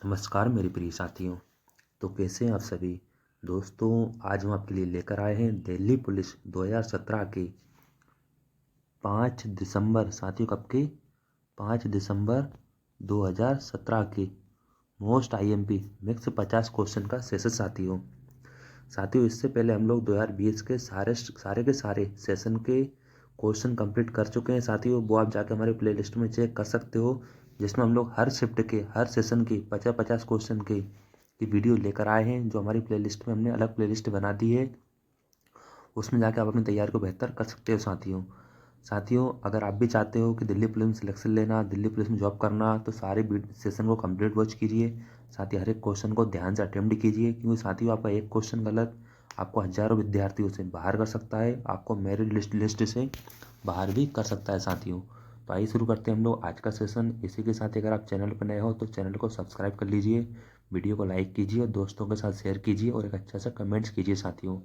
नमस्कार मेरे प्रिय साथियों। तो कैसे हैं आप सभी दोस्तों। आज हम आपके लिए लेकर आए हैं दिल्ली पुलिस 2017 के 5 दिसंबर साथियों, कब के 5 दिसंबर 2017 के मोस्ट आईएमपी मिक्स 50 क्वेश्चन का सेशन साथियों इससे पहले हम लोग 2020 के सारे के सारे सेशन के क्वेश्चन कंप्लीट कर चुके हैं साथियों। वो आप जाके हमारे प्लेलिस्ट में चेक कर सकते हो, जिसमें हम लोग हर शिफ्ट के हर सेशन के 50-50 क्वेश्चन के की वीडियो लेकर आए हैं। जो हमारी प्लेलिस्ट में हमने अलग प्लेलिस्ट बना दी है, उसमें जाके आप अपनी तैयारी को बेहतर कर सकते हो साथियों अगर आप भी चाहते हो कि दिल्ली पुलिस में सिलेक्शन लेना, दिल्ली पुलिस में जॉब करना, तो सारे सेशन को कंप्लीट वॉच कीजिए। साथ ही हर एक क्वेश्चन को ध्यान से अटेम्प्ट कीजिए, क्योंकि साथियों आपका एक क्वेश्चन गलत आपको हजारों विद्यार्थियों से बाहर कर सकता है, आपको मेरिट लिस्ट से बाहर भी कर सकता है साथियों। तो आइए शुरू करते हैं हम लोग आज का सेशन। इसी के साथ अगर आप चैनल पर नए हो तो चैनल को सब्सक्राइब कर लीजिए, वीडियो को लाइक कीजिए और दोस्तों के साथ शेयर कीजिए और एक अच्छा सा कमेंट्स कीजिए साथियों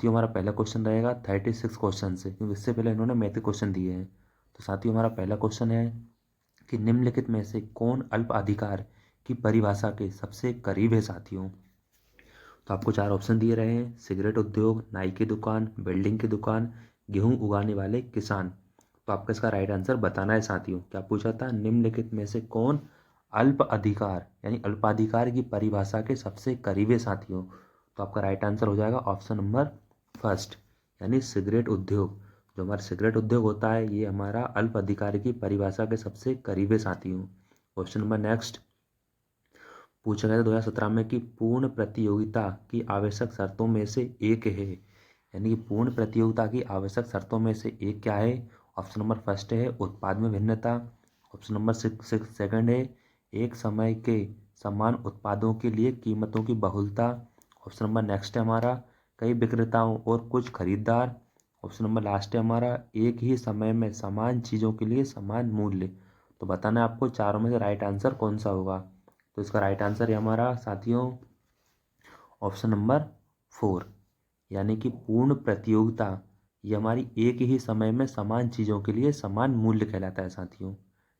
हमारा पहला क्वेश्चन रहेगा 36 क्वेश्चन से, क्योंकि इससे पहले इन्होंने मैथ के क्वेश्चन दिए हैं। तो साथियों हमारा पहला क्वेश्चन है कि निम्नलिखित में से कौन अल्प अधिकार की परिभाषा के सबसे करीब है साथियों। तो आपको 4 ऑप्शन दिए रहे हैं: सिगरेट उद्योग, नाई की दुकान, बिल्डिंग की दुकान, गेहूं उगाने वाले किसान। तो आपको इसका राइट आंसर बताना है साथियों। क्या पूछा था? निम्नलिखित में से कौन अल्प अधिकार यानी अल्पाधिकार की परिभाषा के सबसे करीब है साथियों। तो आपका राइट आंसर हो जाएगा ऑप्शन नंबर फर्स्ट, यानी सिगरेट उद्योग। जो हमारा सिगरेट उद्योग होता है, ये हमारा अल्प अधिकार की परिभाषा के सबसे करीब है साथियों। क्वेश्चन नंबर नेक्स्ट पूछा गया था 2017 में कि पूर्ण प्रतियोगिता की आवश्यक शर्तों में से एक है, यानी कि पूर्ण प्रतियोगिता की आवश्यक शर्तों में से एक क्या है। ऑप्शन नंबर फर्स्ट है उत्पाद में भिन्नता। ऑप्शन नंबर सेकंड है एक समय के समान उत्पादों के लिए कीमतों की बहुलता। ऑप्शन नंबर नेक्स्ट है हमारा कई विक्रेताओं और कुछ खरीदार। ऑप्शन नंबर लास्ट है हमारा एक ही समय में समान चीज़ों के लिए समान मूल्य। तो बताना है आपको चारों में से राइट आंसर कौन सा होगा। तो इसका राइट आंसर है हमारा साथियों ऑप्शन नंबर 4, यानी कि पूर्ण प्रतियोगिता ये हमारी एक ही समय में समान चीज़ों के लिए समान मूल्य कहलाता है साथियों।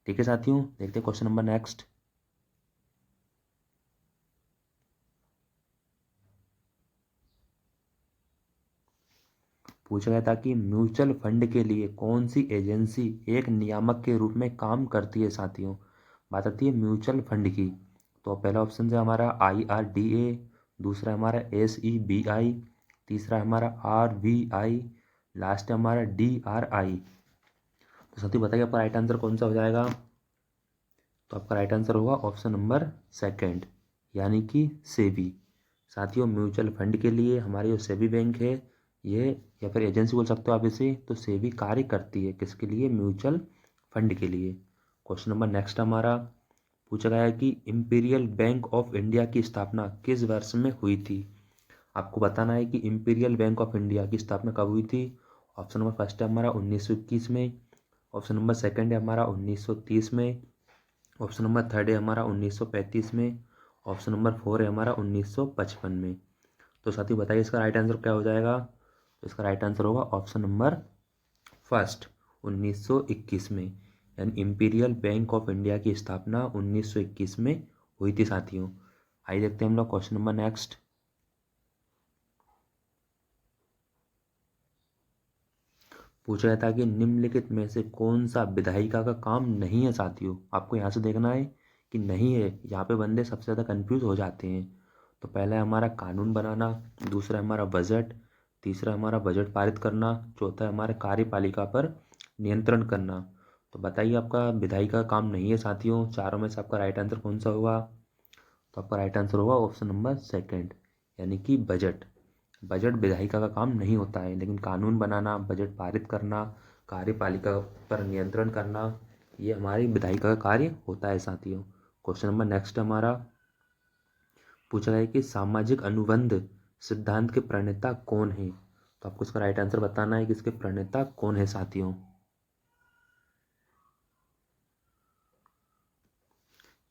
ठीक है साथियों, देखते हैं क्वेश्चन नंबर नेक्स्ट। पूछा गया था कि म्यूचुअल फंड के लिए कौन सी एजेंसी एक नियामक के रूप में काम करती है साथियों। बात आती है म्यूचुअल फंड की। तो पहला ऑप्शन है हमारा IRDA, दूसरा हमारा SEBI, तीसरा हमारा RBI, लास्ट है हमारा DRI। तो साथियों बताइए आपका राइट आंसर कौन सा हो जाएगा। तो आपका राइट आंसर होगा ऑप्शन नंबर सेकंड, यानी कि सेबी। साथियों म्यूचुअल फंड के लिए हमारी जो सेबी बैंक है, ये या फिर एजेंसी बोल सकते हो आप इसे, तो सेबी कार्य करती है किसके लिए? म्यूचुअल फंड के लिए। क्वेश्चन नंबर नेक्स्ट हमारा पूछा गया है कि इंपीरियल बैंक ऑफ इंडिया की स्थापना किस वर्ष में हुई थी। आपको बताना है कि इंपीरियल बैंक ऑफ इंडिया की स्थापना कब हुई थी। ऑप्शन नंबर फर्स्ट है हमारा 1921 में। ऑप्शन नंबर सेकंड है हमारा 1930 में। ऑप्शन नंबर थर्ड है हमारा 1935 में। ऑप्शन नंबर 4 है हमारा 1955 में। तो साथियों बताइए इसका राइट आंसर क्या हो जाएगा। तो इसका राइट आंसर होगा ऑप्शन नंबर फर्स्ट 1921 में, यानी इंपीरियल बैंक ऑफ इंडिया की स्थापना 1921 में हुई थी साथियों। आइए देखते हैं हम लोग क्वेश्चन नंबर नेक्स्ट। पूछा गया था कि निम्नलिखित में से कौन सा विधायिका का काम नहीं है साथियों। आपको यहाँ से देखना है कि नहीं है, यहाँ पे बंदे सबसे ज़्यादा कंफ्यूज हो जाते हैं। तो पहला है हमारा कानून बनाना, दूसरा है हमारा बजट, तीसरा हमारा बजट पारित करना, चौथा है हमारा कार्यपालिका पर नियंत्रण करना। तो बताइए आपका विधायिका का काम नहीं है साथियों, चारों में से आपका राइट आंसर कौन सा होगा। तो आपका राइट आंसर होगा ऑप्शन नंबर सेकंड, यानी कि बजट। बजट विधायिका का काम नहीं होता है, लेकिन कानून बनाना, बजट पारित करना, कार्यपालिका पर नियंत्रण करना, ये हमारी विधायिका का कार्य होता है साथियों। क्वेश्चन नंबर नेक्स्ट हमारा पूछा गया है कि सामाजिक अनुबंध सिद्धांत के प्रणेता कौन है। तो आपको इसका राइट आंसर बताना है कि इसके प्रणेता कौन है साथियों।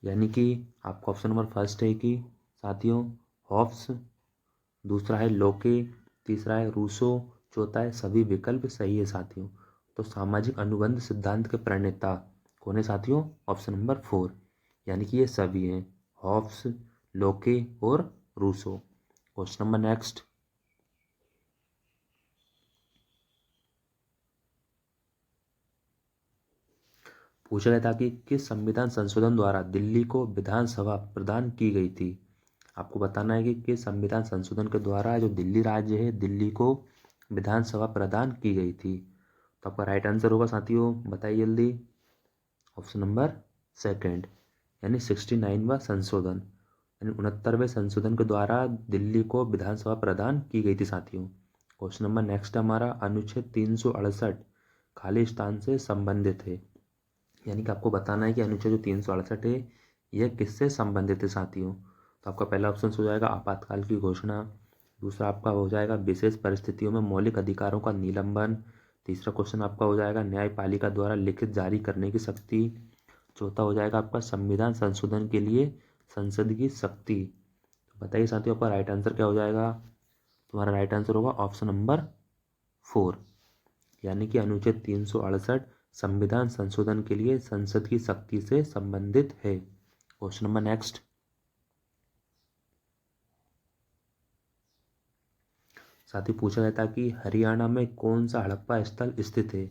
यानी कि आपका ऑप्शन नंबर फर्स्ट है कि साथियों हॉब्स, दूसरा है लोके, तीसरा है रूसो, चौथा है सभी विकल्प सही है साथियों। तो सामाजिक अनुबंध सिद्धांत के प्रणेता कौन है साथियों? ऑप्शन नंबर 4, यानी कि ये सभी हैं, हॉब्स, लोके और रूसो। Question number next. पूछा गया था कि किस संविधान संशोधन द्वारा दिल्ली को विधानसभा प्रदान की गई थी। आपको बताना है कि किस संविधान संशोधन के द्वारा जो दिल्ली राज्य है, दिल्ली को विधानसभा प्रदान की गई थी। तो आपका राइट आंसर होगा साथियों, बताइए जल्दी। ऑप्शन नंबर सेकंड, यानी 69वां संशोधन, यानी 69वें संशोधन के द्वारा दिल्ली को विधानसभा प्रदान की गई थी साथियों। क्वेश्चन नंबर नेक्स्ट हमारा, अनुच्छेद 368 खाली स्थान से संबंधित है। यानी कि आपको बताना है कि अनुच्छेद जो 368 है यह किससे संबंधित है साथियों। तो आपका पहला ऑप्शन हो जाएगा आपातकाल की घोषणा, दूसरा आपका हो जाएगा विशेष परिस्थितियों में मौलिक अधिकारों का निलंबन, तीसरा क्वेश्चन आपका हो जाएगा न्यायपालिका द्वारा लिखित जारी करने की शक्ति, चौथा हो जाएगा आपका संविधान संशोधन के लिए संसद की शक्ति। तो बताइए साथियों आपका राइट आंसर क्या हो जाएगा। तुम्हारा राइट आंसर होगा ऑप्शन नंबर 4, यानी कि अनुच्छेद 368 संविधान संशोधन के लिए संसद की शक्ति से संबंधित है। Question number next. साथ ही पूछा गया था कि हरियाणा में कौन सा हड़प्पा स्थल स्थित है।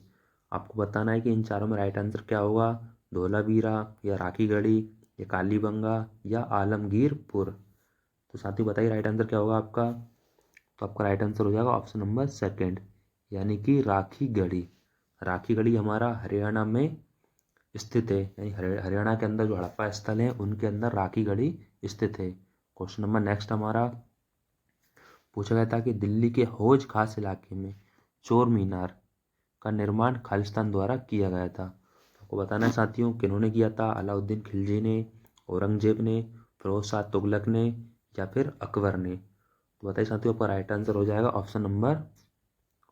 आपको बताना है कि इन चारों में राइट आंसर क्या होगा, धोलावीरा या राखीगढ़ी या कालीबंगा या आलमगीरपुर। तो साथ ही बताइए राइट आंसर क्या होगा आपका। तो आपका राइट आंसर हो जाएगा ऑप्शन नंबर सेकंड, यानी कि राखीगढ़ी। राखीगढ़ी हमारा हरियाणा में स्थित है, यानी हरियाणा के अंदर जो हड़प्पा स्थल है उनके अंदर राखीगढ़ी स्थित है। क्वेश्चन नंबर नेक्स्ट हमारा, पूछा गया था कि दिल्ली के हौज खास इलाके में चोर मीनार का निर्माण खालिस्तान द्वारा किया गया था। आपको बताना है साथियों किन्होंने किया था, अलाउद्दीन खिलजी ने, औरंगजेब ने, फिरोज शाह तुगलक ने या फिर अकबर ने। तो बताइए साथियों आपका राइट आंसर हो जाएगा ऑप्शन नंबर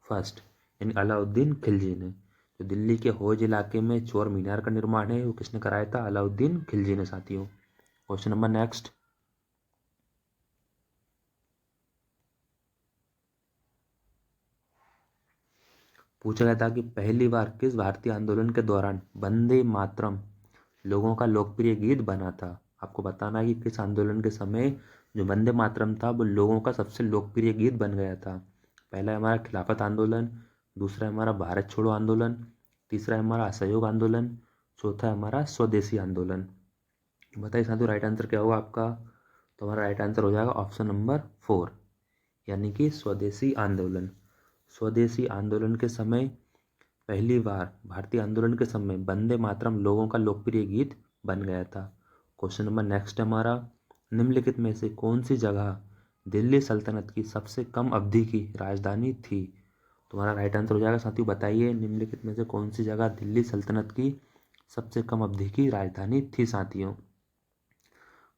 फर्स्ट, यानी अलाउद्दीन खिलजी ने। जो दिल्ली के हौज इलाके में चोर मीनार का निर्माण है वो किसने कराया था, अलाउद्दीन खिलजी ने साथियों। Question number next. पूछा गया था कि पहली बार किस भारतीय आंदोलन के दौरान वंदे मातरम लोगों का लोकप्रिय गीत बना था। आपको बताना है कि किस आंदोलन के समय जो वंदे मातरम था वो लोगों का सबसे लोकप्रिय गीत बन गया था। पहला है हमारा खिलाफत आंदोलन, दूसरा है हमारा भारत छोड़ो आंदोलन, तीसरा है हमारा असहयोग आंदोलन, चौथा है हमारा स्वदेशी आंदोलन। बताइए साथियों राइट आंसर क्या होगा आपका। तो हमारा राइट आंसर हो जाएगा ऑप्शन नंबर 4, यानी कि स्वदेशी आंदोलन। स्वदेशी आंदोलन के समय पहली बार भारतीय आंदोलन के समय वंदे मातरम लोगों का लोकप्रिय गीत बन गया था। क्वेश्चन नंबर नेक्स्ट हमारा, निम्नलिखित में से कौन सी जगह दिल्ली सल्तनत की सबसे कम अवधि की राजधानी थी। तुम्हारा राइट आंसर हो जाएगा साथियों, बताइए निम्नलिखित में से कौन सी जगह दिल्ली सल्तनत की सबसे कम अवधि की राजधानी थी साथियों।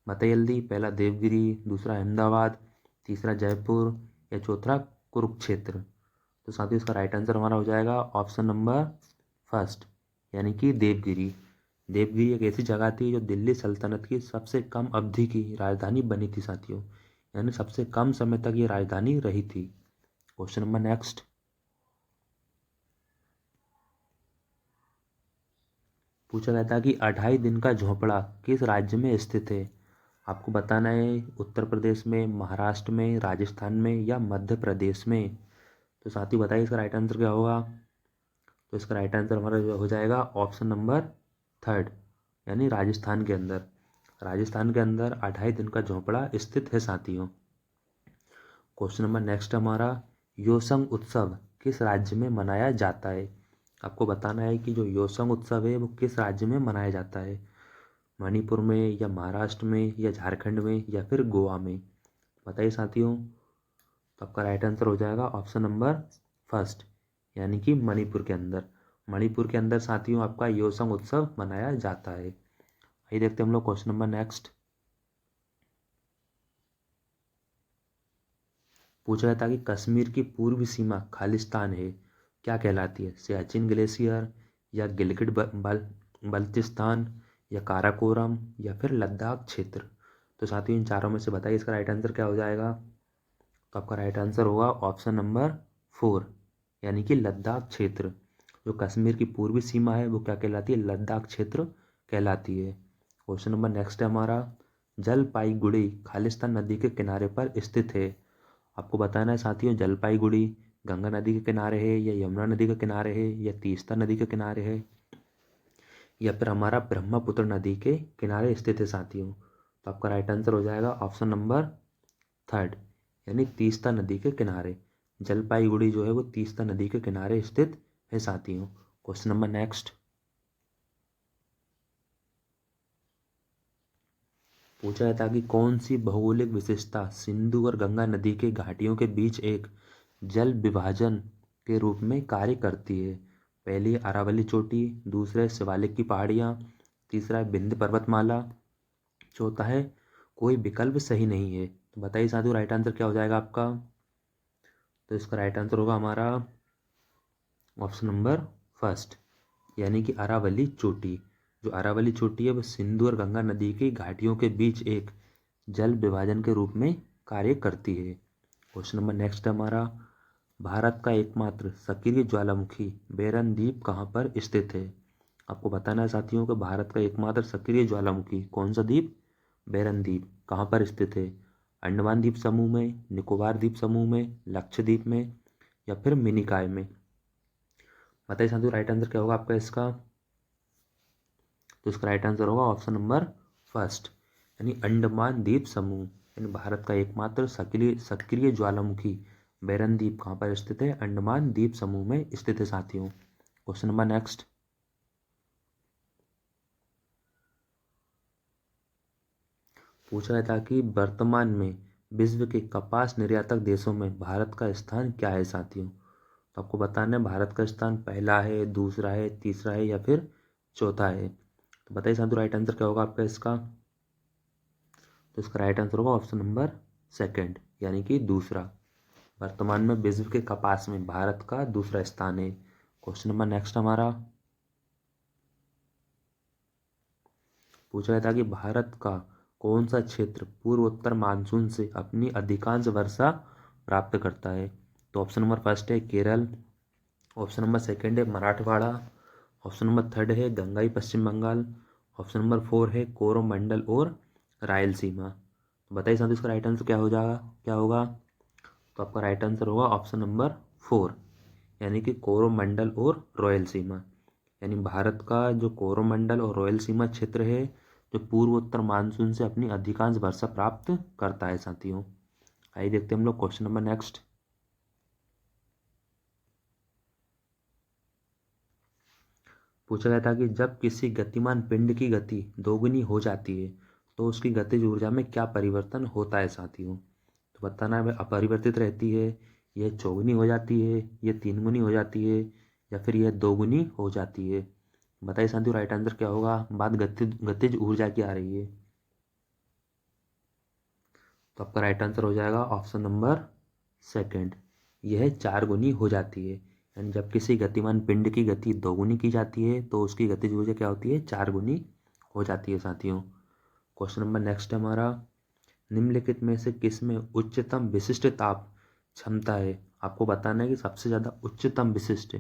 बताइए जल्दी, पहला देवगिरी, दूसरा अहमदाबाद, तीसरा जयपुर या चौथा कुरुक्षेत्र। तो साथियों इसका राइट आंसर हमारा हो जाएगा ऑप्शन नंबर फर्स्ट, यानी कि देवगिरी। देवगिरी एक ऐसी जगह थी जो दिल्ली सल्तनत की सबसे कम अवधि की राजधानी बनी थी साथियों, यानी सबसे कम समय तक ये राजधानी रही थी। Question number next. पूछा गया था कि 2.5 दिन का झोपड़ा किस राज्य में स्थित है। आपको बताना है उत्तर प्रदेश में, महाराष्ट्र में, राजस्थान में या मध्य प्रदेश में। तो साथ ही बताइए इसका राइट आंसर क्या होगा। तो इसका राइट आंसर हमारा जो हो जाएगा ऑप्शन नंबर थर्ड, यानी राजस्थान के अंदर। राजस्थान के अंदर 2.5 दिन का झोपड़ा स्थित है साथियों। क्वेश्चन नंबर नेक्स्ट हमारा, योसंग उत्सव किस राज्य में मनाया जाता है। आपको बताना है कि जो योसंग उत्सव है वो किस राज्य में मनाया जाता है, मणिपुर में या महाराष्ट्र में या झारखंड में या फिर गोवा में। बताइए साथियों। तो आपका राइट आंसर हो जाएगा ऑप्शन नंबर फर्स्ट, यानी कि मणिपुर के अंदर। मणिपुर के अंदर साथियों आपका योसंग उत्सव मनाया जाता है। आइए देखते हैं हम लोग क्वेश्चन नंबर नेक्स्ट। पूछा गया था कि कश्मीर की पूर्वी सीमा खालिस्तान है क्या कहलाती है, सियाचिन ग्लेशियर या गिलगिट बल्तिस्तान या काराकोरम या फिर लद्दाख क्षेत्र। तो साथियों इन चारों में से बताइए इसका राइट आंसर क्या हो जाएगा। तो आपका राइट आंसर होगा ऑप्शन नंबर 4, यानी कि लद्दाख क्षेत्र। जो कश्मीर की पूर्वी सीमा है वो क्या कहलाती है, लद्दाख क्षेत्र कहलाती है। क्वेश्चन नंबर नेक्स्ट है हमारा, जलपाईगुड़ी खालिस्तान नदी के किनारे पर स्थित है। आपको बताना है साथियों, जलपाईगुड़ी गंगा नदी के किनारे है या यमुना नदी के किनारे है या तीस्ता नदी के किनारे है या फिर हमारा ब्रह्मपुत्र नदी के किनारे स्थित है साथियों। तो आपका राइट आंसर हो जाएगा ऑप्शन नंबर थर्ड, यानी तीस्ता नदी के किनारे। जलपाईगुड़ी जो है वो तीस्ता नदी के किनारे स्थित है साथियों। क्वेश्चन नंबर नेक्स्ट, पूछा जाता है कि कौन सी भौगोलिक विशेषता सिंधु और गंगा नदी के घाटियों के बीच एक जल विभाजन के रूप में कार्य करती है। पहली अरावली चोटी, दूसरा है शिवालिक की पहाड़ियाँ, तीसरा है विंध्य पर्वतमाला, चौथा है कोई विकल्प सही नहीं है। तो बताइए साथियों राइट आंसर क्या हो जाएगा आपका। तो इसका राइट आंसर होगा हमारा ऑप्शन नंबर फर्स्ट, यानी कि अरावली चोटी। जो अरावली चोटी है वो सिंधु और गंगा नदी की घाटियों के बीच एक जल विभाजन के रूप में कार्य करती है। क्वेश्चन नंबर नेक्स्ट है हमारा, भारत का एकमात्र सक्रिय ज्वालामुखी बेरन द्वीप कहाँ पर स्थित है। आपको बताना है साथियों कि भारत का एकमात्र सक्रिय ज्वालामुखी कौन सा द्वीप, बेरन द्वीप कहाँ पर स्थित है। अंडमान द्वीप समूह में, निकोबार द्वीप समूह में, लक्षद्वीप में या फिर मिनिकॉय में। बताइए साथियों राइट आंसर क्या होगा आपका इसका। तो इसका राइट आंसर होगा ऑप्शन नंबर फर्स्ट, यानी अंडमान द्वीप समूह। यानी भारत का एकमात्र सक्रिय सक्रिय ज्वालामुखी बेरन द्वीप कहाँ पर स्थित है, अंडमान द्वीप समूह में स्थित है साथियों। क्वेश्चन नंबर नेक्स्ट, पूछा गया था कि वर्तमान में विश्व के कपास निर्यातक देशों में भारत का स्थान क्या है साथियों। तो आपको बताना है भारत का स्थान पहला है, दूसरा है, तीसरा है या फिर चौथा है। तो बताइए साथियों राइट आंसर क्या होगा आपका इसका। तो इसका राइट आंसर होगा ऑप्शन नंबर सेकंड, यानी कि दूसरा। वर्तमान में विश्व के कपास में भारत का दूसरा स्थान है। क्वेश्चन नंबर नेक्स्ट हमारा, पूछा गया था कि भारत का कौन सा क्षेत्र पूर्वोत्तर मानसून से अपनी अधिकांश वर्षा प्राप्त करता है। तो ऑप्शन नंबर फर्स्ट है केरल, ऑप्शन नंबर सेकंड है मराठवाड़ा, ऑप्शन नंबर थर्ड है गंगाई पश्चिम बंगाल, ऑप्शन नंबर फोर है कोरोमंडल और रायलसीमा। तो बताइए साथियों इसका राइट आंसर क्या हो जाएगा, क्या होगा। तो आपका राइट आंसर होगा ऑप्शन नंबर फोर, यानी कि कोरोमंडल और रायलसीमा। यानी भारत का जो कोरोमंडल और रायलसीमा क्षेत्र है जो पूर्वोत्तर मानसून से अपनी अधिकांश वर्षा प्राप्त करता है साथियों। आइए देखते हैं हम लोग क्वेश्चन नंबर नेक्स्ट। पूछा गया था कि जब किसी गतिमान पिंड की गति दोगुनी हो जाती है तो उसकी गतिज ऊर्जा में क्या परिवर्तन होता है साथियों। तो बताना है अपरिवर्तित रहती है, यह चौगुनी हो जाती है, यह तीन गुनी हो जाती है या फिर यह दोगुनी हो जाती है। बताइए साथियों राइट आंसर क्या होगा। बात गतिज ऊर्जा की आ रही है। तो आपका राइट आंसर हो जाएगा ऑप्शन नंबर सेकंड, यह चार गुनी हो जाती है। यानी जब किसी गतिमान पिंड की गति दोगुनी की जाती है तो उसकी गतिज ऊर्जा क्या होती है, चार गुनी हो जाती है साथियों। क्वेश्चन नंबर नेक्स्ट है हमारा, निम्नलिखित में से किस में उच्चतम विशिष्ट ताप क्षमता है। आपको बताना है कि सबसे ज़्यादा उच्चतम विशिष्ट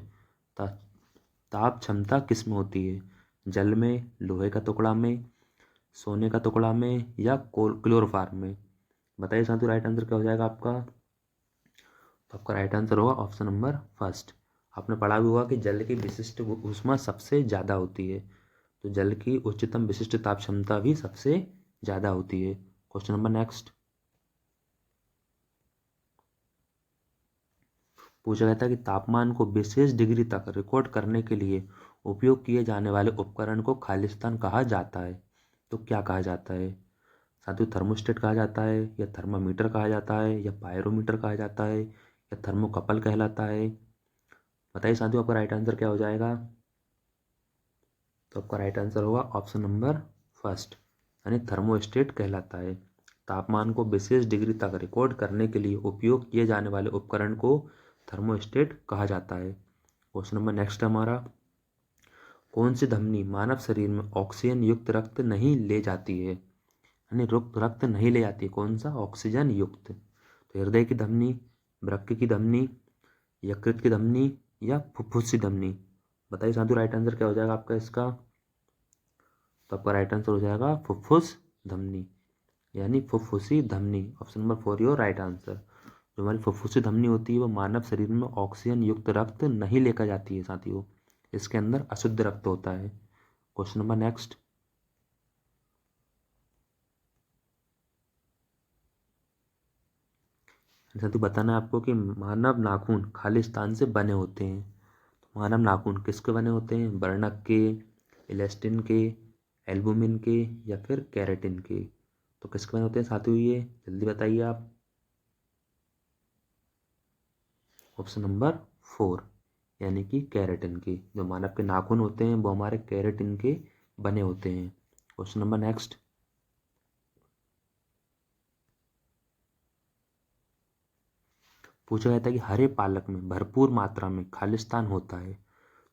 ताप क्षमता किस में होती है, जल में, लोहे का टुकड़ा में, सोने का टुकड़ा में या क्लोरोफार्म में। बताइए साथियों राइट आंसर क्या हो जाएगा आपका। तो आपका राइट आंसर होगा ऑप्शन नंबर फर्स्ट। आपने पढ़ा भी होगा कि जल की विशिष्ट ऊष्मा सबसे ज़्यादा होती है, तो जल की उच्चतम विशिष्ट ताप क्षमता भी सबसे ज़्यादा होती है। क्वेश्चन नंबर नेक्स्ट, पूछा गया था कि तापमान को विशेष डिग्री तक रिकॉर्ड करने के लिए उपयोग किए जाने वाले उपकरण को खालिस्तान कहा जाता है। तो क्या कहा जाता है साथियों, थर्मोस्टेट कहा जाता है या थर्मामीटर कहा जाता है या पायरोमीटर कहा जाता है या थर्मोकपल कहलाता है। बताइए साथियों आपका राइट आंसर क्या हो जाएगा। तो आपका राइट आंसर होगा ऑप्शन नंबर फर्स्ट, यानी थर्मोस्टेट कहलाता है। तापमान को विशेष डिग्री तक रिकॉर्ड करने के लिए उपयोग किए जाने वाले उपकरण को थर्मोस्टेट कहा जाता है। क्वेश्चन नंबर नेक्स्ट हमारा, कौन सी धमनी मानव शरीर में ऑक्सीजन युक्त रक्त नहीं ले जाती है। यानी रक्त नहीं ले जाती है, कौन सा, ऑक्सीजन युक्त। तो हृदय की धमनी, वृक्क की धमनी, यकृत की धमनी या फुफ्फुस की धमनी। बताइए साथियों राइट आंसर क्या हो जाएगा आपका इसका। तो आपका राइट आंसर हो जाएगा फुफ्फुस धमनी, यानी फुफ्फुसी धमनी। Option number 4 your right answer. जो हमारी फुफ्फुसी धमनी होती है वो मानव शरीर में ऑक्सीजन युक्त रक्त नहीं लेकर जाती है साथियों, इसके अंदर अशुद्ध रक्त होता है। Question number next. साथियों बताना है आपको कि मानव नाखून खाली स्थान से बने होते हैं। तो मानव नाखून किसके बने होते हैं? वर्णक के, इलेस्टिन के, एल्बुमिन के या फिर केराटिन के। तो किसके बने होते हैं साथियों? ये जल्दी बताइए आप। ऑप्शन नंबर 4 यानी कि केराटिन के। जो मानव के नाखून होते हैं वो हमारे केराटिन के बने होते हैं। Question number next. पूछा गया था कि हरे पालक में भरपूर मात्रा में खालिस्तान होता है,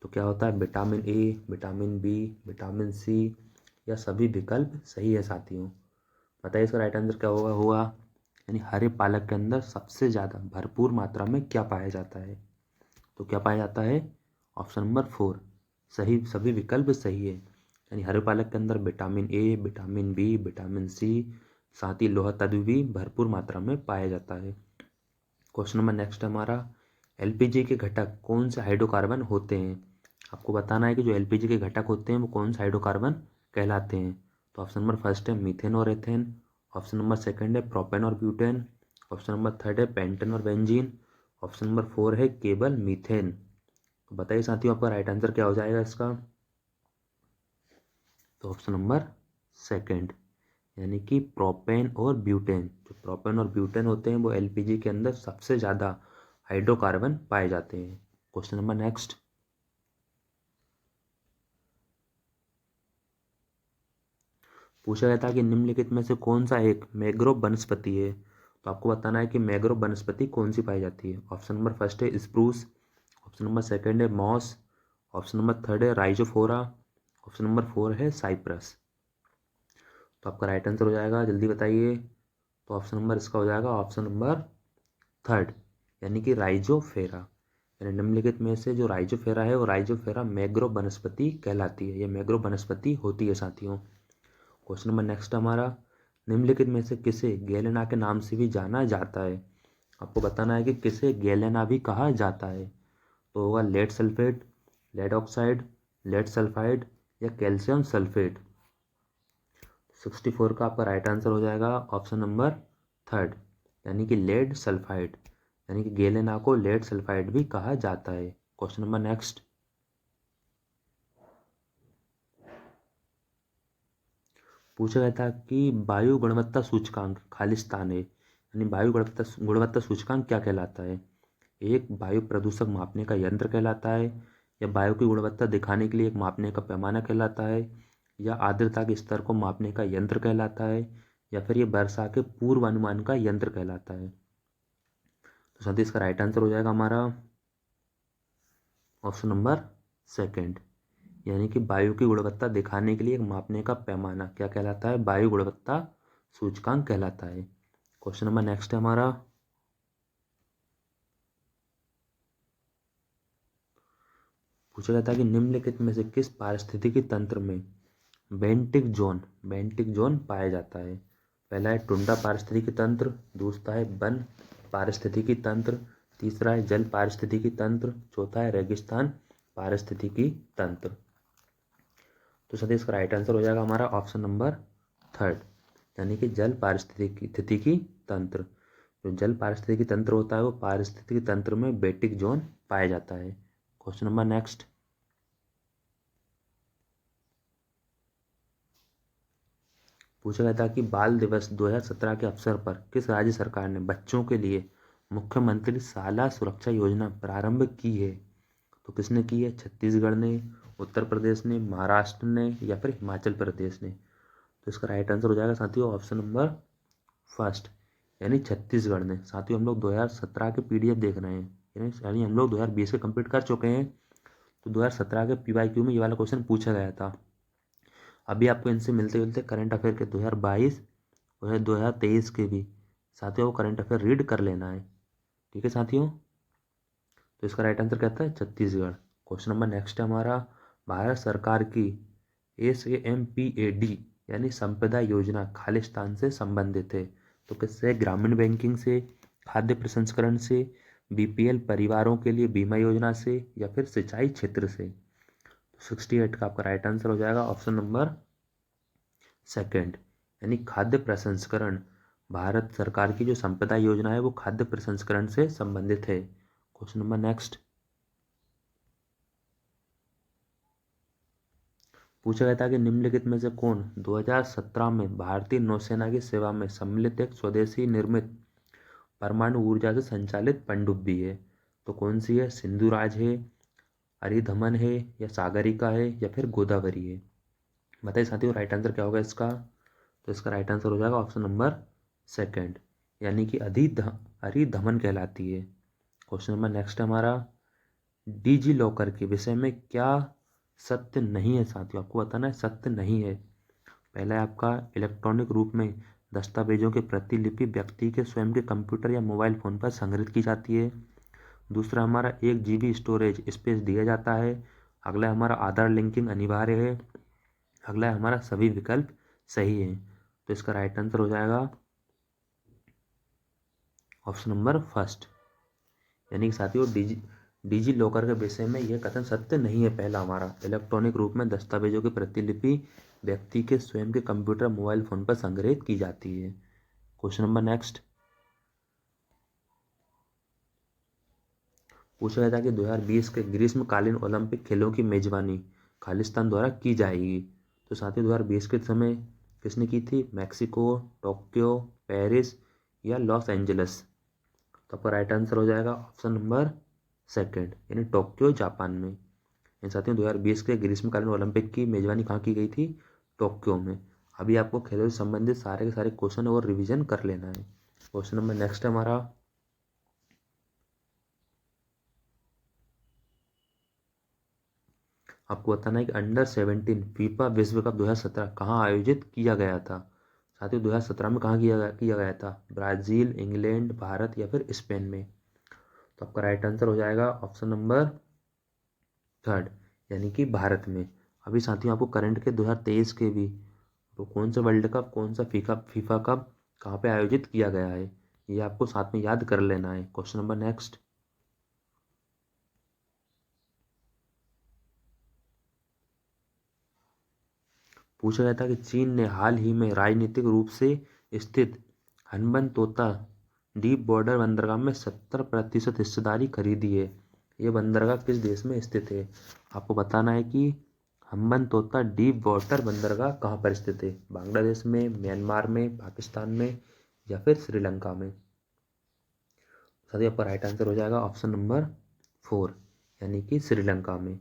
तो क्या होता है? Vitamin A, vitamin B, vitamin C या सभी विकल्प सही है साथियों। बताइए इसका राइट आंसर क्या होगा? यानी हरे पालक के अंदर सबसे ज़्यादा भरपूर मात्रा में क्या पाया जाता है? तो क्या पाया जाता है? ऑप्शन नंबर 4 सही, सभी विकल्प सही है। यानी हरे पालक के अंदर vitamin A, vitamin B, vitamin C, साथ ही लोहा तत्व भी भरपूर मात्रा में पाया जाता है। क्वेश्चन नंबर नेक्स्ट हमारा, एलपीजी के घटक कौन से हाइड्रोकार्बन होते हैं? आपको बताना है कि जो एलपीजी के घटक होते हैं वो कौन से हाइड्रोकार्बन कहलाते हैं। तो ऑप्शन नंबर फर्स्ट है मीथेन और एथेन, ऑप्शन नंबर सेकंड है प्रोपेन और ब्यूटेन, ऑप्शन नंबर थर्ड है पेंटेन और बेंजीन, ऑप्शन नंबर 4 है केवल मीथेन। तो बताइए साथियों आपका राइट आंसर क्या हो जाएगा इसका? तो ऑप्शन नंबर सेकंड यानी कि प्रोपेन और ब्यूटेन। जो प्रोपेन और ब्यूटेन होते हैं वो एलपीजी के अंदर सबसे ज़्यादा हाइड्रोकार्बन पाए जाते हैं। Question number next. पूछा गया था कि निम्नलिखित में से कौन सा एक मैंग्रोव वनस्पति है। तो आपको बताना है कि मैंग्रोव वनस्पति कौन सी पाई जाती है। ऑप्शन नंबर फर्स्ट है स्प्रूस, ऑप्शन नंबर सेकंड है मॉस, ऑप्शन नंबर थर्ड है राइजोफोरा, ऑप्शन नंबर 4 है साइप्रस। तो आपका राइट आंसर हो जाएगा, जल्दी बताइए। तो ऑप्शन नंबर इसका हो जाएगा ऑप्शन नंबर थर्ड यानी कि राइजोफेरा। यानी निम्नलिखित में से जो राइजोफेरा है वो राइजोफेरा मैंग्रोव वनस्पति कहलाती है। ये मैंग्रोव वनस्पति होती है साथियों। क्वेश्चन नंबर नेक्स्ट हमारा, निम्नलिखित में से किसे गैलेना के नाम से भी जाना जाता है। आपको बताना है कि किसे गैलेना भी कहा जाता है। तो होगा lead sulphate, lead oxide, lead sulphide या कैल्शियम सल्फेट। 64 का आपका राइट आंसर हो जाएगा ऑप्शन नंबर थर्ड यानी कि लेड सल्फाइड। यानी कि गैलेना को लेड सल्फाइड भी कहा जाता है। Question number next. पूछा गया था कि वायु गुणवत्ता सूचकांक खालिस्तान है, यानी वायु गुणवत्ता सूचकांक क्या कहलाता है? एक वायु प्रदूषक मापने का यंत्र कहलाता है, या वायु की गुणवत्ता दिखाने के लिए एक मापने का पैमाना कहलाता है, या आर्द्रता के स्तर को मापने का यंत्र कहलाता है, या फिर ये वर्षा के पूर्वानुमान का यंत्र कहलाता है। तो साथ ही इसका राइट आंसर हो जाएगा हमारा ऑप्शन नंबर सेकंड यानी कि वायु की गुणवत्ता दिखाने के लिए एक मापने का पैमाना क्या कहलाता है? वायु गुणवत्ता सूचकांक कहलाता है। क्वेश्चन नंबर नेक्स्ट है हमारा, पूछा गया था कि निम्नलिखित में से किस पारिस्थितिकी तंत्र में बेंटिक जोन पाया जाता है। पहला है टुंडा पारिस्थितिकी तंत्र, दूसरा है वन पारिस्थितिकी तंत्र, तीसरा है जल पारिस्थितिकी तंत्र, चौथा है रेगिस्तान पारिस्थितिकी तंत्र। तो सर इसका राइट आंसर हो जाएगा हमारा ऑप्शन नंबर थर्ड यानी कि जल पारिस्थितिकी तंत्र। जो जल पारिस्थितिकी तंत्र होता है वो पारिस्थितिकी तंत्र में बेंटिक जोन पाया जाता है। Question number next. पूछा गया था कि बाल दिवस 2017 के अवसर पर किस राज्य सरकार ने बच्चों के लिए मुख्यमंत्री शाला सुरक्षा योजना प्रारंभ की है। तो किसने की है? छत्तीसगढ़ ने, उत्तर प्रदेश ने, महाराष्ट्र ने या फिर हिमाचल प्रदेश ने। तो इसका राइट आंसर हो जाएगा साथियों ऑप्शन नंबर फर्स्ट यानी छत्तीसगढ़ ने। साथियों हम लोग 2017 के पीडीएफ देख रहे हैं, यानी हम लोग 2020 के कंप्लीट कर चुके हैं। तो 2017 के पीवाईक्यू में ये वाला क्वेश्चन पूछा गया था। अभी आपको इनसे मिलते जुलते करंट अफेयर के 2022 और 2023 के भी साथियों को करंट अफेयर रीड कर लेना है। ठीक है साथियों। तो इसका राइट आंसर कहता है छत्तीसगढ़। क्वेश्चन नंबर नेक्स्ट है हमारा, भारत सरकार की SAMPAD यानी संपदा योजना खालिस्तान से संबंधित है। तो किससे? ग्रामीण बैंकिंग से, खाद्य प्रसंस्करण से, BPL परिवारों के लिए बीमा योजना से, या फिर सिंचाई क्षेत्र से। 68 का आपका राइट आंसर हो जाएगा ऑप्शन नंबर सेकंड, यानी खाद्य प्रसंस्करण। भारत सरकार की जो संपदा योजना है वो खाद्य प्रसंस्करण से संबंधित है। क्वेश्चन नंबर नेक्स्ट, पूछा गया था कि निम्नलिखित में से कौन 2017 में भारतीय नौसेना की सेवा में सम्मिलित एक स्वदेशी निर्मित परमाणु ऊर्जा से संचालित पनडुब्बी है? तो कौन सी है? सिंधुराज है, अरिधमन है, या सागरिका है, या फिर गोदावरी है? बताइए साथियों राइट आंसर क्या होगा इसका? तो इसका राइट आंसर हो जाएगा ऑप्शन नंबर सेकंड, यानी कि अरिधमन कहलाती है। क्वेश्चन नंबर नेक्स्ट हमारा, डिजी लॉकर के विषय में क्या सत्य नहीं है साथियों? आपको बताना है सत्य नहीं है। पहला है आपका इलेक्ट्रॉनिक रूप में दस्तावेजों की प्रतिलिपि व्यक्ति के स्वयं के कंप्यूटर या मोबाइल फ़ोन पर संग्रहित की जाती है। दूसरा हमारा 1 GB स्टोरेज स्पेस दिया जाता है। अगला है हमारा आधार लिंकिंग अनिवार्य है। अगला है हमारा सभी विकल्प सही है। तो इसका राइट आंसर हो जाएगा ऑप्शन नंबर फर्स्ट, यानी कि साथियों डिजी लॉकर के विषय में यह कथन सत्य नहीं है। पहला हमारा इलेक्ट्रॉनिक रूप में दस्तावेजों की प्रतिलिपि व्यक्ति के स्वयं के कंप्यूटर मोबाइल फोन पर संग्रहित की जाती है। क्वेश्चन नंबर नेक्स्ट, पूछा गया था कि 2020 के ग्रीष्मकालीन ओलंपिक खेलों की मेजबानी खालिस्तान द्वारा की जाएगी। तो साथियों 2020 के समय किसने की थी? मैक्सिको, टोक्यो, पेरिस, या लॉस एंजल्स? तो आपका राइट आंसर हो जाएगा ऑप्शन नंबर सेकंड, यानी टोक्यो जापान में। इन साथियों 2020 के ग्रीष्मकालीन ओलंपिक की मेजबानी कहाँ की गई थी? टोक्यो में। अभी आपको खेलों से संबंधित सारे के सारे क्वेश्चन और रिवीजन कर लेना है। क्वेश्चन नंबर नेक्स्ट है हमारा, आपको बताना है कि अंडर-17 फीफा विश्व कप 2017 कहाँ आयोजित किया गया था? साथियों 2017 में कहाँ किया गया था? ब्राज़ील, इंग्लैंड, भारत, या फिर स्पेन में? तो आपका राइट आंसर हो जाएगा ऑप्शन नंबर थर्ड, यानी कि भारत में। अभी साथियों आपको करंट के 2023 के भी, तो कौन सा वर्ल्ड कप, कौन सा फीफा कप कहाँ पे आयोजित किया गया है, ये आपको साथ में याद कर लेना है। क्वेश्चन नंबर नेक्स्ट, पूछा गया था कि चीन ने हाल ही में राजनीतिक रूप से स्थित हनबनतोता डीप बॉर्डर बंदरगाह में 70% हिस्सेदारी खरीदी है। ये बंदरगाह किस देश में स्थित है? आपको बताना है कि हम्बनतोता डीप वाटर बंदरगाह कहाँ पर स्थित है? बांग्लादेश में, म्यांमार में, पाकिस्तान में, या फिर श्रीलंका में? साथ ही आपका राइट आंसर हो जाएगा ऑप्शन नंबर 4, यानी कि श्रीलंका में।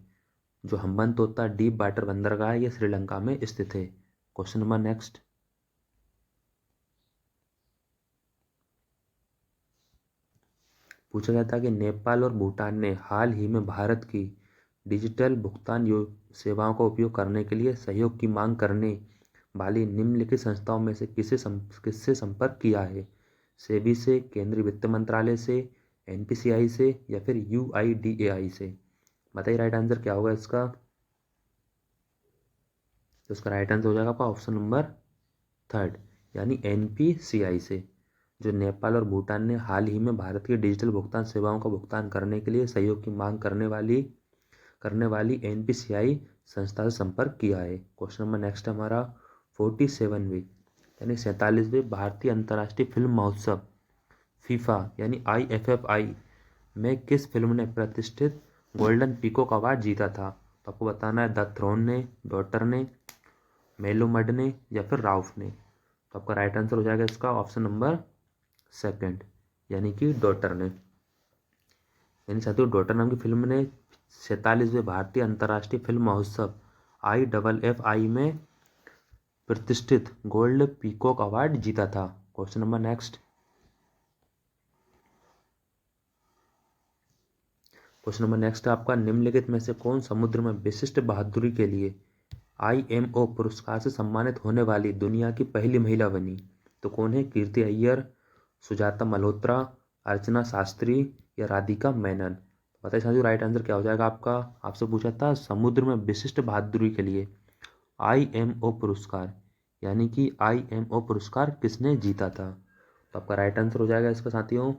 जो हम्बनतोता डीप वाटर बंदरगाह है ये श्रीलंका में स्थित है। क्वेश्चन नंबर नेक्स्ट, पूछा गया था कि नेपाल और भूटान ने हाल ही में भारत की डिजिटल भुगतान सेवाओं का उपयोग करने के लिए सहयोग की मांग करने वाली निम्नलिखित संस्थाओं में से किससे संपर्क किया है? सेबी से, केंद्रीय वित्त मंत्रालय से, NPCI से, या फिर UIDAI से? बताइए राइट आंसर क्या होगा इसका? तो इसका राइट आंसर हो जाएगा आपका ऑप्शन नंबर थर्ड, यानी NPCI से। जो नेपाल और भूटान ने हाल ही में भारत की डिजिटल भुगतान सेवाओं का भुगतान करने के लिए सहयोग की मांग करने वाली NPCI संस्था से संपर्क किया है। क्वेश्चन नंबर नेक्स्ट हमारा 47वीं यानी 47वें भारतीय अंतर्राष्ट्रीय फिल्म महोत्सव फीफा यानी IFFI में किस फिल्म ने प्रतिष्ठित गोल्डन पीकॉक अवार्ड जीता था? तो आपको बताना है द थ्रोन ने, डॉटर ने, मेलोमड ने, या फिर राउफ ने? तो आपका राइट आंसर हो जाएगा इसका ऑप्शन नंबर सेकंड, यानी कि डॉटर ने। यानी साथियों डॉटर नाम की फिल्म ने 47वें भारतीय अंतर्राष्ट्रीय फिल्म महोत्सव IFFI में प्रतिष्ठित गोल्ड पीकॉक अवार्ड जीता था। Question number next, question number next आपका निम्नलिखित में से कौन समुद्र में विशिष्ट बहादुरी के लिए IMO पुरस्कार से सम्मानित होने वाली दुनिया की पहली महिला बनी? तो कौन है? कीर्ति अय्यर, सुजाता मल्होत्रा, अर्चना शास्त्री, या राधिका मेनन? बताइए साथियों राइट आंसर क्या हो जाएगा आपका? आपसे पूछा था समुद्र में विशिष्ट बहादुरी के लिए IMO पुरस्कार, यानी कि IMO पुरस्कार किसने जीता था? तो आपका राइट आंसर हो जाएगा इसका साथियों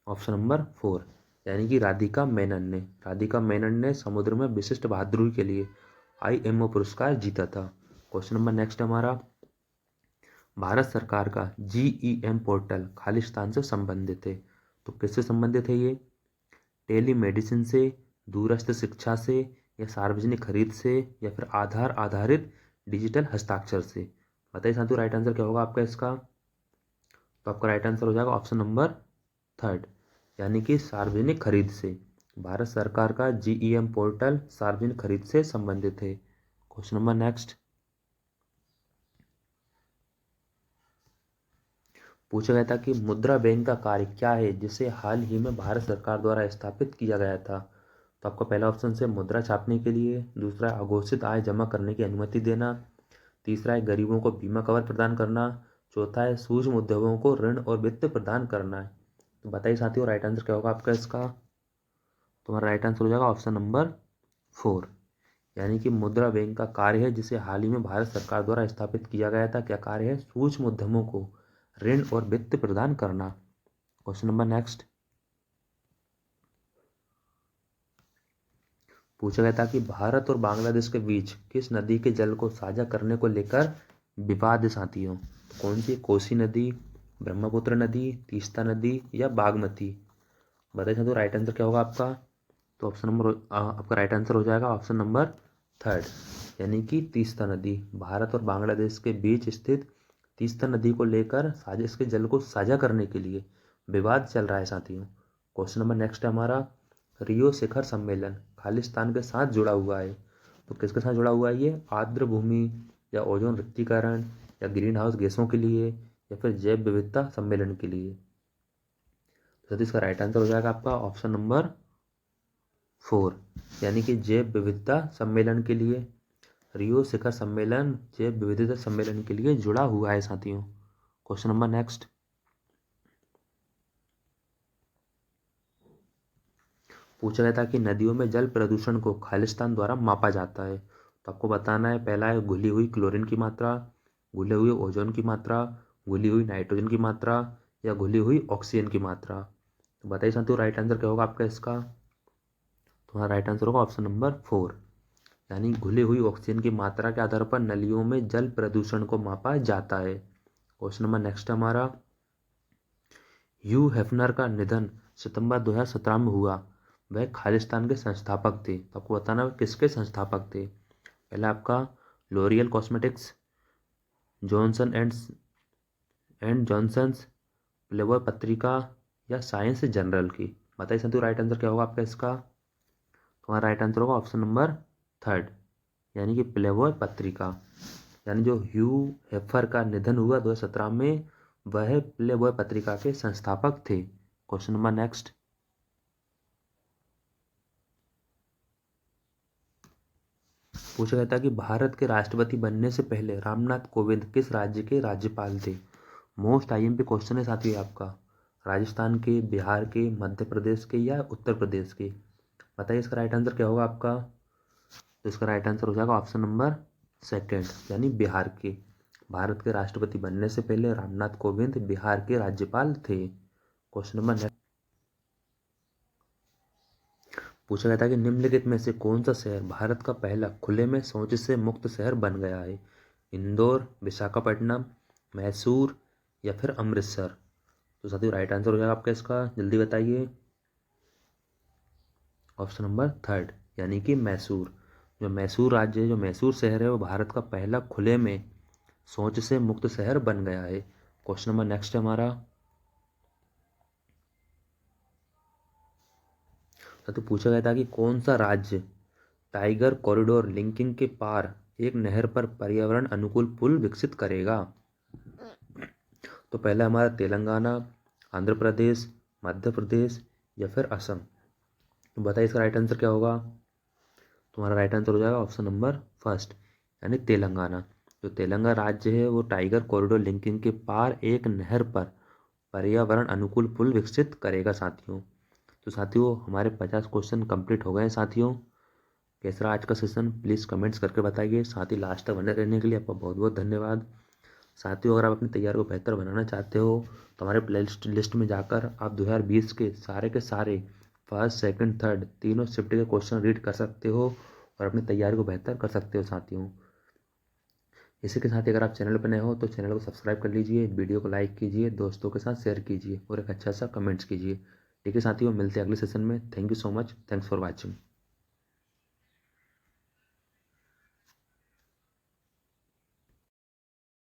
ऑप्शन नंबर 4, यानी कि राधिका मेनन ने। राधिका मेनन ने समुद्र में विशिष्ट बहादुरी के लिए IMO पुरस्कार जीता था। क्वेश्चन नंबर नेक्स्ट हमारा, भारत सरकार का GEM पोर्टल खालिस्तान से संबंधित है। तो किससे संबंधित है ये? टेली मेडिसिन से, दूरस्थ शिक्षा से, या सार्वजनिक खरीद से, या फिर आधार आधारित डिजिटल हस्ताक्षर से? बताइए साथियों राइट आंसर क्या होगा आपका इसका? तो आपका राइट आंसर हो जाएगा ऑप्शन नंबर 3, यानी कि सार्वजनिक खरीद से। भारत सरकार का GEM पोर्टल सार्वजनिक खरीद से संबंधित है। क्वेश्चन नंबर नेक्स्ट, पूछा गया था कि मुद्रा बैंक का कार्य क्या है जिसे हाल ही में भारत सरकार द्वारा स्थापित किया गया था? तो आपका पहला ऑप्शन से मुद्रा छापने के लिए, दूसरा है अघोषित आय जमा करने की अनुमति देना, तीसरा है गरीबों को बीमा कवर प्रदान करना, चौथा है सूक्ष्म उद्योगों को ऋण और वित्त प्रदान करना है। तो बताइए साथियों राइट आंसर क्या होगा आपका इसका? तुम्हारा राइट आंसर हो जाएगा ऑप्शन नंबर 4, यानी कि मुद्रा बैंक का कार्य है जिसे हाल ही में भारत सरकार द्वारा स्थापित किया गया था। क्या कार्य है? सूक्ष्म उद्यमों को ऋण और वित्त प्रदान करना। क्वेश्चन नंबर नेक्स्ट, पूछा गया था कि भारत और बांग्लादेश के बीच किस नदी के जल को साझा करने को लेकर विवाद है साथियों? तो कौन सी? कोसी नदी, ब्रह्मपुत्र नदी, तीस्ता नदी, या बागमती? बताइए साथियों राइट आंसर क्या होगा आपका? तो ऑप्शन नंबर आपका राइट आंसर हो जाएगा ऑप्शन नंबर 3, यानी कि तीस्ता नदी। भारत और बांग्लादेश के बीच स्थित तीस्ता नदी को लेकर साजिश के जल को साझा करने के लिए विवाद चल रहा है साथियों। क्वेश्चन नंबर नेक्स्ट है हमारा, रियो शिखर सम्मेलन खालिस्तान के साथ जुड़ा हुआ है। तो किसके साथ जुड़ा हुआ है ये? आर्द्र भूमि, या ओजोन रिक्तीकरण, या ग्रीन हाउस गैसों के लिए, या फिर जैव विविधता सम्मेलन के लिए? तो इसका राइट आंसर हो जाएगा आपका ऑप्शन नंबर 4, यानी कि जैव विविधता सम्मेलन के लिए। रियो शिखर सम्मेलन जैव विविधता सम्मेलन के लिए जुड़ा हुआ है साथियों। क्वेश्चन नंबर नेक्स्ट, पूछा गया था कि नदियों में जल प्रदूषण को खालिस्तान द्वारा मापा जाता है। तो आपको बताना है, पहला है घुली हुई क्लोरीन की मात्रा, घुले हुए ओजोन की मात्रा, घुली हुई नाइट्रोजन की मात्रा, या घुली हुई ऑक्सीजन की मात्रा? तो बताइए साथियों राइट आंसर क्या होगा आपका इसका? तुम्हारा राइट आंसर होगा ऑप्शन नंबर 4, यानी घुली हुई ऑक्सीजन की मात्रा के आधार पर नलियों में जल प्रदूषण को मापा जाता है। क्वेश्चन नंबर नेक्स्ट हमारा, ह्यू हेफनर का निधन सितंबर 2017 में हुआ, वह खालिस्तान के संस्थापक थे। तो आपको बताना है किसके संस्थापक थे। पहला आपका L'Oreal cosmetics, Johnson and Johnson's, Playboy पत्रिका, या साइंस जर्नल की? बताइए संतु राइट आंसर क्या होगा आपका इसका? तुम्हारा राइट आंसर होगा ऑप्शन नंबर 3, यानी कि प्लेबॉय पत्रिका। यानी जो ह्यू हेफर का निधन हुआ 2017 में, वह प्लेबॉय पत्रिका के संस्थापक थे। क्वेश्चन नंबर नेक्स्ट, पूछा गया था कि भारत के राष्ट्रपति बनने से पहले रामनाथ कोविंद किस राज्य के राज्यपाल थे? मोस्ट IMP क्वेश्चन है साथियों आपका। राजस्थान के, बिहार के, मध्य प्रदेश के, या उत्तर प्रदेश के? बताइए इसका राइट आंसर क्या होगा आपका? तो इसका राइट आंसर हो जाएगा ऑप्शन नंबर 2, यानी बिहार के। भारत के राष्ट्रपति बनने से पहले रामनाथ कोविंद बिहार के राज्यपाल थे। क्वेश्चन नंबर नेक्स्ट, पूछा गया था कि निम्नलिखित में से कौन सा शहर भारत का पहला खुले में शौच से मुक्त शहर बन गया है? इंदौर, विशाखापट्टनम, मैसूर, या फिर अमृतसर? तो साथियों राइट आंसर हो जाएगा आपका इसका, जल्दी बताइए। ऑप्शन नंबर 3, यानी कि मैसूर। जो मैसूर राज्य है, जो मैसूर शहर है, वो भारत का पहला खुले में शौच से मुक्त शहर बन गया है। क्वेश्चन नंबर नेक्स्ट है हमारा, तो पूछा गया था कि कौन सा राज्य टाइगर कॉरिडोर लिंकिंग के पार एक नहर पर पर्यावरण अनुकूल पुल विकसित करेगा? तो पहला हमारा तेलंगाना, आंध्र प्रदेश, मध्य प्रदेश, या फिर असम? तो बताइए इसका राइट आंसर क्या होगा? तुम्हारा राइट आंसर हो जाएगा ऑप्शन नंबर 1, यानी तेलंगाना। जो तेलंगाना राज्य है वो टाइगर कॉरिडोर लिंकिंग के पार एक नहर पर पर्यावरण अनुकूल पुल विकसित करेगा साथियों। तो साथियों हमारे 50 क्वेश्चन कंप्लीट हो गए हैं साथियों। कैसा रहा आज का सेशन प्लीज़ कमेंट्स करके बताइए। साथ ही लास्ट तक बने रहने के लिए आपका बहुत बहुत धन्यवाद। साथियों, अगर आप अपनी तैयारी को बेहतर बनाना चाहते हो तो हमारे प्ले लिस्ट में जाकर आप 2020 के सारे फर्स्ट सेकंड थर्ड तीनों शिफ्ट के क्वेश्चन रीड कर सकते हो और अपनी तैयारी को बेहतर कर सकते हो साथियों। इसी के साथ ही अगर आप चैनल पर नए हो तो चैनल को सब्सक्राइब कर लीजिए, वीडियो को लाइक कीजिए, दोस्तों के साथ शेयर कीजिए और एक अच्छा सा कमेंट्स कीजिए। ठीक है साथियों, मिलते हैं अगले सेशन में। Thank you so much, thanks for watching.